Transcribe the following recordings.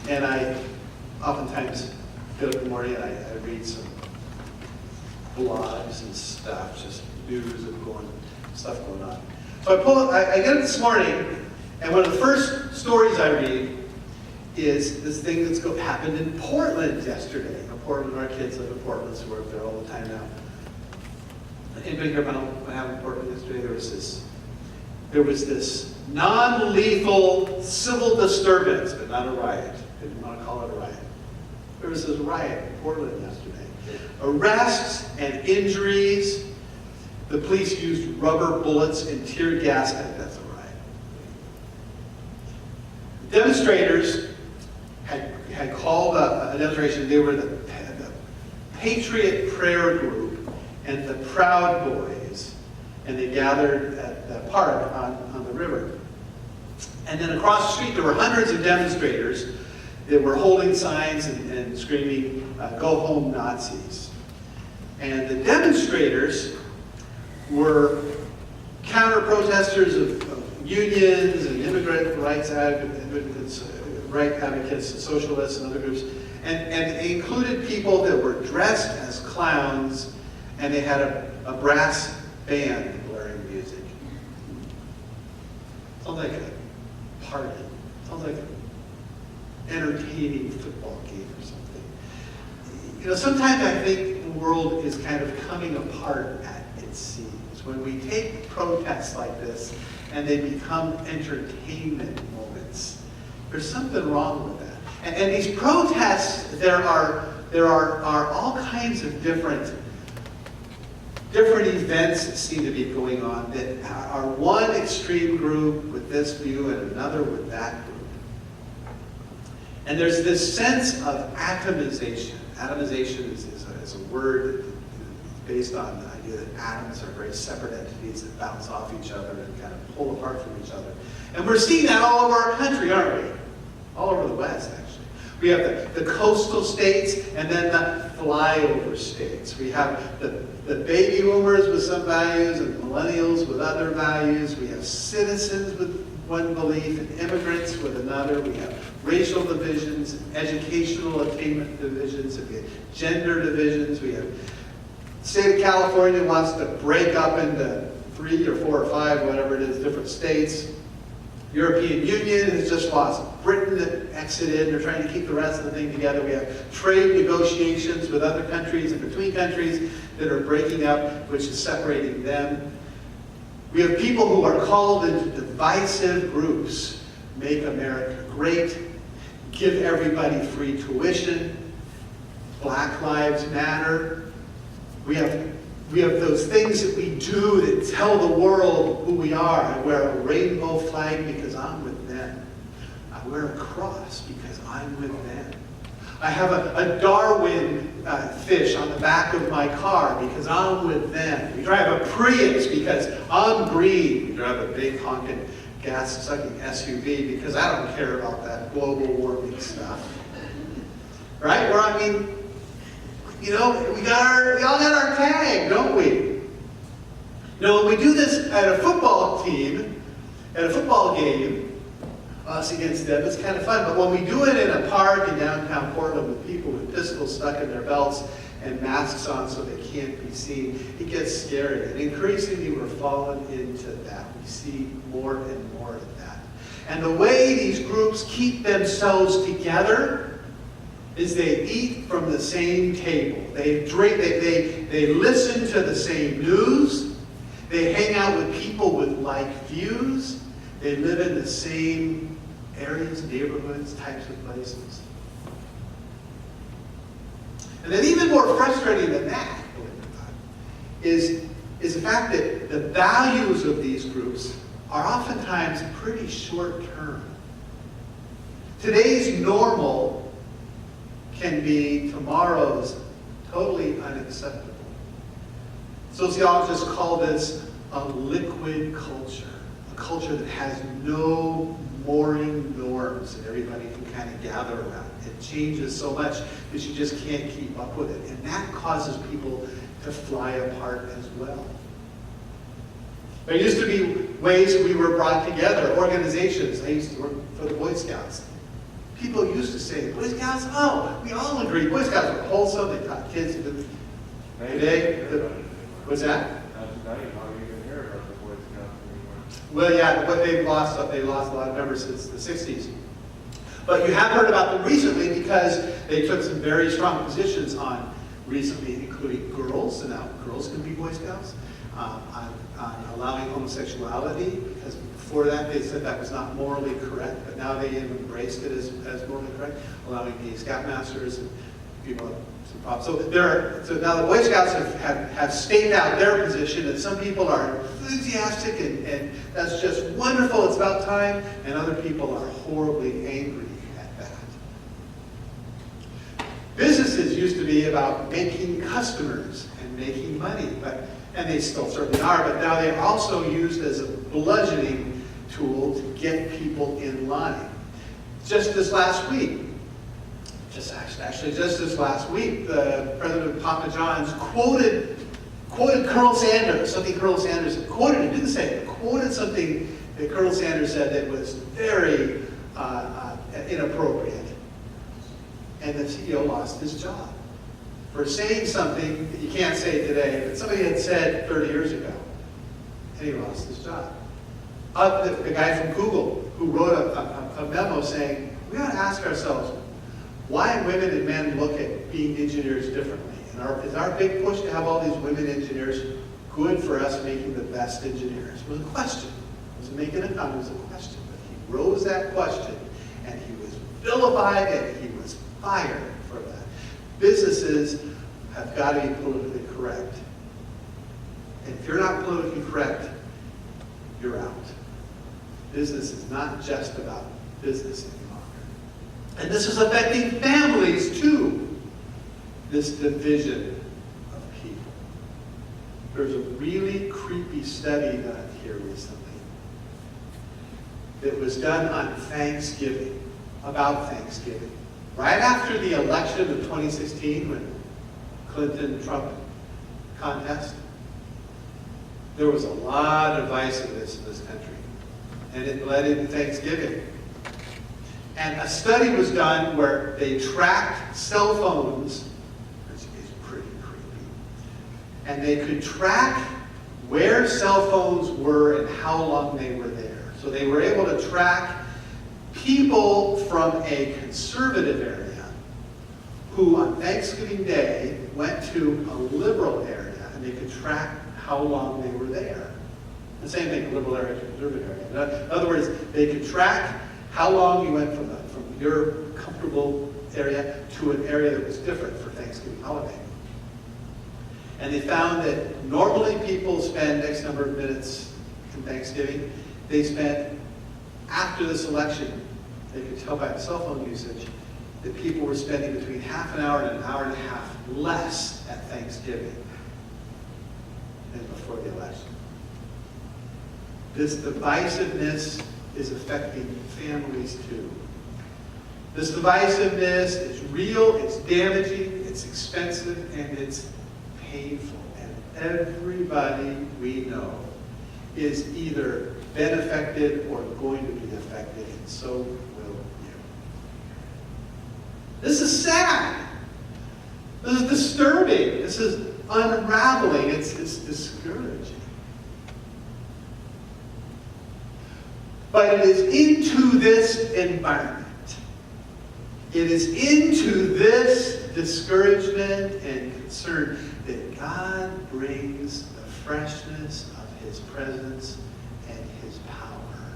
And I oftentimes get up in the morning and I read some blogs and stuff, just news of stuff going on. So I get up this morning, and one of the first stories I read is this thing that's happened in Portland yesterday. Portland, our kids live in Portland, so we're up there all the time now. Anybody hear about what happened in Portland yesterday? There was this non-lethal civil disturbance, but not a riot. Didn't want to call it a riot. There was this riot in Portland yesterday. Arrests and injuries. The police used rubber bullets and tear gas. That's a riot. Demonstrators had called a demonstration. They were the Patriot Prayer Group and the Proud Boys, and they gathered at the park on the river. And then across the street there were hundreds of demonstrators that were holding signs and screaming, "Go home Nazis." And the demonstrators were counter-protesters of unions and immigrant rights advocates, right advocates, socialists and other groups. And it included people that were dressed as clowns, and they had a brass band blaring music. Sounds like a party. Sounds like an entertaining football game or something. You know, sometimes I think the world is kind of coming apart at its seams. When we take protests like this and they become entertainment moments, there's something wrong with that. And these protests, there are all kinds of different events that seem to be going on that are one extreme group with this view and another with that group. And there's this sense of atomization. Atomization is a word based on the idea that atoms are very separate entities that bounce off each other and kind of pull apart from each other. And we're seeing that all over our country, aren't we? All over the West, actually. We have the coastal states and then the flyover states. We have the baby boomers with some values and millennials with other values. We have citizens with one belief and immigrants with another. We have racial divisions, educational attainment divisions, and we have gender divisions. We have the state of California wants to break up into 3 or 4 or 5, whatever it is, different states. European Union has just lost. Britain that exited. They're trying to keep the rest of the thing together. We have trade negotiations with other countries and between countries that are breaking up, which is separating them. We have people who are called into divisive groups. Make America great. Give everybody free tuition. Black Lives Matter. We have those things that we do that tell the world who we are. I wear a rainbow flag because I'm with them. I wear a cross because I'm with them. I have a Darwin fish on the back of my car because I'm with them. We drive a Prius because I'm green. We drive a big honking gas-sucking SUV because I don't care about that global warming stuff. Right? Where I mean, you know, we all got our tag, don't we? You know, when we do this at a football team, at a football game, us against them, it's kind of fun. But when we do it in a park in downtown Portland with people with pistols stuck in their belts and masks on so they can't be seen, it gets scary. And increasingly we're falling into that. We see more and more of that. And the way these groups keep themselves together is they eat from the same table. They drink, they listen to the same news. They hang out with people with like views. They live in the same areas, neighborhoods, types of places. And then even more frustrating than that, believe it or not, is the fact that the values of these groups are oftentimes pretty short-term. Today's normal can be tomorrow's totally unacceptable. Sociologists call this a liquid culture, a culture that has no mooring norms that everybody can kind of gather around. It changes so much that you just can't keep up with it. And that causes people to fly apart as well. There used to be ways we were brought together, organizations. I used to work for the Boy Scouts. People used to say, Boy Scouts, oh, we all agree. Boy Scouts were wholesome, they taught kids. Today, what's that? Now you don't even hear about the Boy Scouts anymore. Well, yeah, but they lost a lot of members since the 60s. But you have heard about them recently because they took some very strong positions on recently, including girls, and now girls can be Boy Scouts, on allowing homosexuality, because before that they said that was not morally correct, but now they have embraced it as morally correct, allowing the Scoutmasters and people have some problems. So now the Boy Scouts have staked out their position, and some people are enthusiastic and that's just wonderful, it's about time, and other people are horribly angry at that. Businesses used to be about making customers and making money, and they still certainly are, but now they're also used as a bludgeoning tool to get people in line. Just this last week, just this last week, the president of Papa John's quoted Colonel Sanders, something Colonel Sanders had quoted, he didn't say it, quoted something that Colonel Sanders said that was very inappropriate. And the CEO lost his job for saying something that you can't say today, but somebody had said 30 years ago, and he lost his job. The guy from Google who wrote a memo saying, we ought to ask ourselves, why women and men look at being engineers differently? And is our big push to have all these women engineers good for us making the best engineers? It was a question. It wasn't making a comment, it was a question. But he rose that question, and he was vilified, and he was fired for that. Businesses have got to be politically correct. And if you're not politically correct, you're out. Business is not just about business any longer. And this is affecting families too, this division of people. There's a really creepy study done here recently that was done on Thanksgiving, about Thanksgiving. Right after the election of 2016, when Clinton-Trump contest, there was a lot of divisiveness in this country. And it led into Thanksgiving. And a study was done where they tracked cell phones, which is pretty creepy, and they could track where cell phones were and how long they were there. So they were able to track people from a conservative area who on Thanksgiving Day went to a liberal area, and they could track how long they were there. The same thing, liberal area to conservative area. In other words, they could track how long you went from your comfortable area to an area that was different for Thanksgiving holiday. And they found that normally people spend X number of minutes in Thanksgiving. They spent, after this election, they could tell by the cell phone usage, that people were spending between half an hour and an hour and a half less at Thanksgiving than before the election. This divisiveness is affecting families too. This divisiveness is real, it's damaging, it's expensive, and it's painful. And everybody we know is either been affected or going to be affected, and so will you. This is sad. This is disturbing. This is unraveling. It's discouraging. But it is into this environment. It is into this discouragement and concern that God brings the freshness of His presence and His power.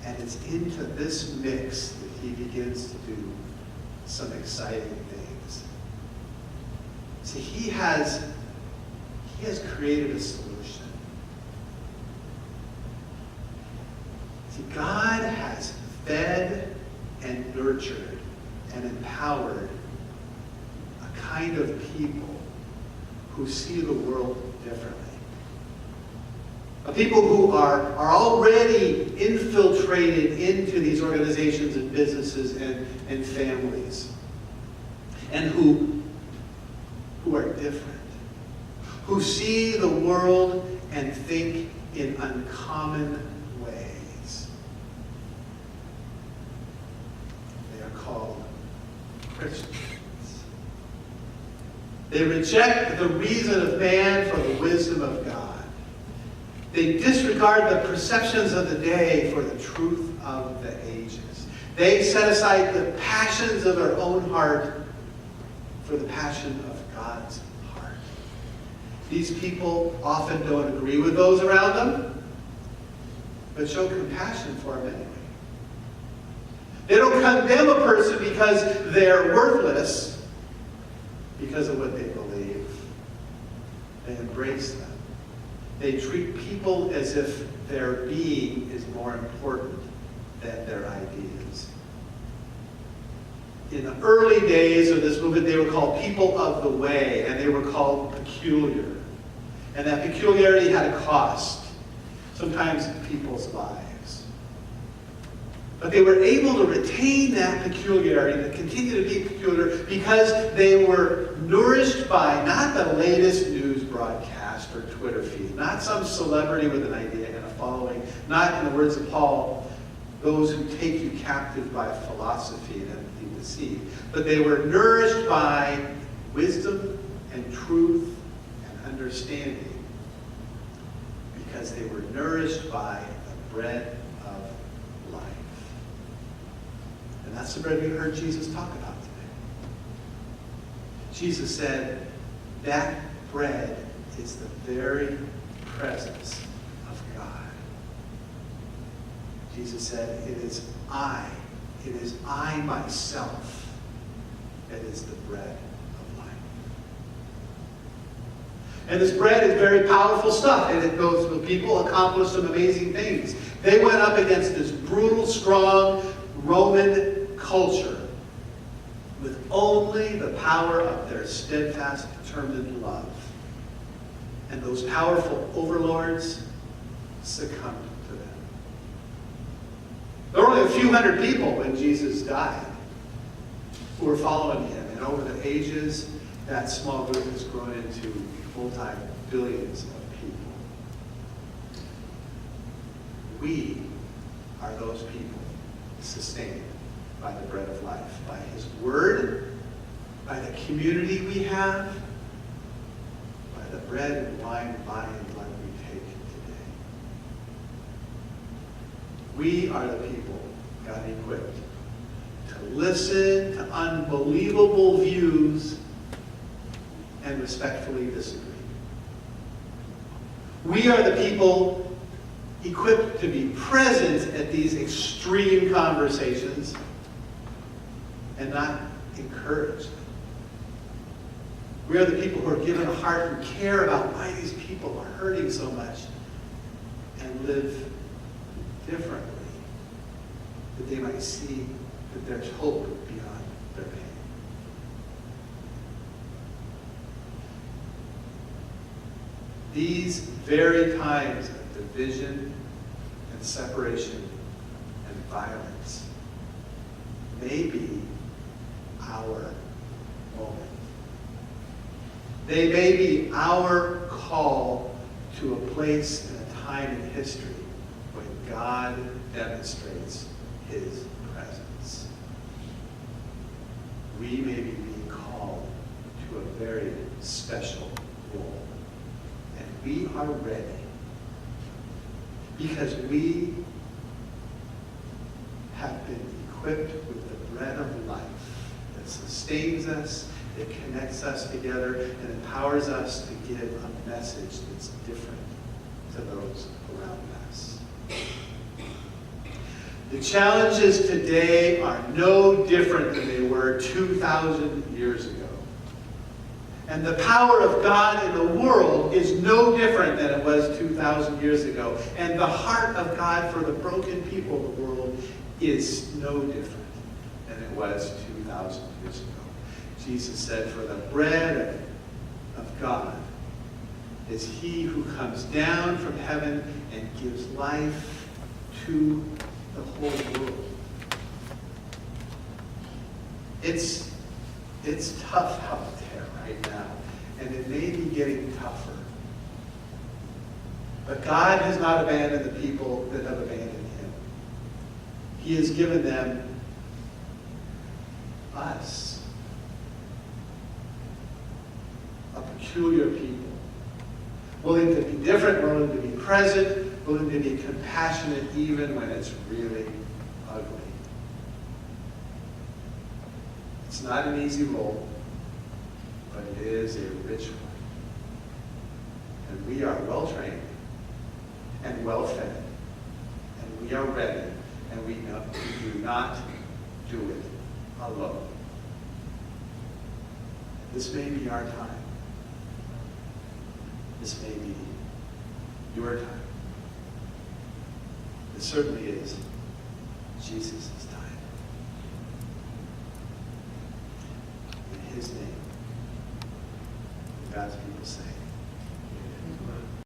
And it's into this mix that He begins to do some exciting things. See, He has created a solution. See, God has fed and nurtured and empowered a kind of people who see the world differently. A people who are already infiltrated into these organizations and businesses and families, and who are different, who see the world and think in uncommon ways. Christians. They reject the reason of man for the wisdom of God. They disregard the perceptions of the day for the truth of the ages. They set aside the passions of their own heart for the passion of God's heart. These people often don't agree with those around them, but show compassion for them anyway. They don't condemn a person because they're worthless, because of what they believe. They embrace them. They treat people as if their being is more important than their ideas. In the early days of this movement, they were called people of the way, and they were called peculiar. And that peculiarity had a cost, sometimes people's lives. But they were able to retain that peculiarity, to continue to be peculiar, because they were nourished by not the latest news broadcast or Twitter feed, not some celebrity with an idea and a following, not, in the words of Paul, those who take you captive by philosophy and empty deceit, but they were nourished by wisdom and truth and understanding, because they were nourished by the bread of life. And that's the bread we heard Jesus talk about today. Jesus said that bread is the very presence of God. Jesus said, it is I myself that is the bread of life. And this bread is very powerful stuff, and it goes with people accomplish some amazing things. They went up against this brutal, strong Roman culture with only the power of their steadfast, determined love. And those powerful overlords succumbed to them. There were only a few hundred people when Jesus died who were following him. And over the ages, that small group has grown into multi-billions of people. We are those people sustained by the bread of life, by his word, by the community we have, by the bread and wine, body and blood we take today. We are the people God equipped to listen to unbelievable views and respectfully disagree. We are the people equipped to be present at these extreme conversations and not encourage them. We are the people who are given a heart and care about why these people are hurting so much and live differently, that they might see that there's hope beyond their pain. These very times of division and separation and violence may be our moment. They may be our call to a place and a time in history when God demonstrates his presence. We may be being called to a very special role. And we are ready because we have been equipped with the bread of life that sustains us, that connects us together, and empowers us to give a message that's different to those around us. The challenges today are no different than they were 2,000 years ago. And the power of God in the world is no different than it was 2,000 years ago. And the heart of God for the broken people of the world is no different than it was 2,000 years ago. Jesus said, for the bread of God is he who comes down from heaven and gives life to the whole world. It's tough out there right now, and it may be getting tougher. But God has not abandoned the people that have abandoned him. He has given them us peculiar people. Willing to be different, willing to be present, willing to be compassionate even when it's really ugly. It's not an easy role, but it is a rich one. And we are well trained and well fed, and we are ready, and we know we do not do it alone. This may be our time. This may be your time. It certainly is Jesus' time. In his name, God's people say,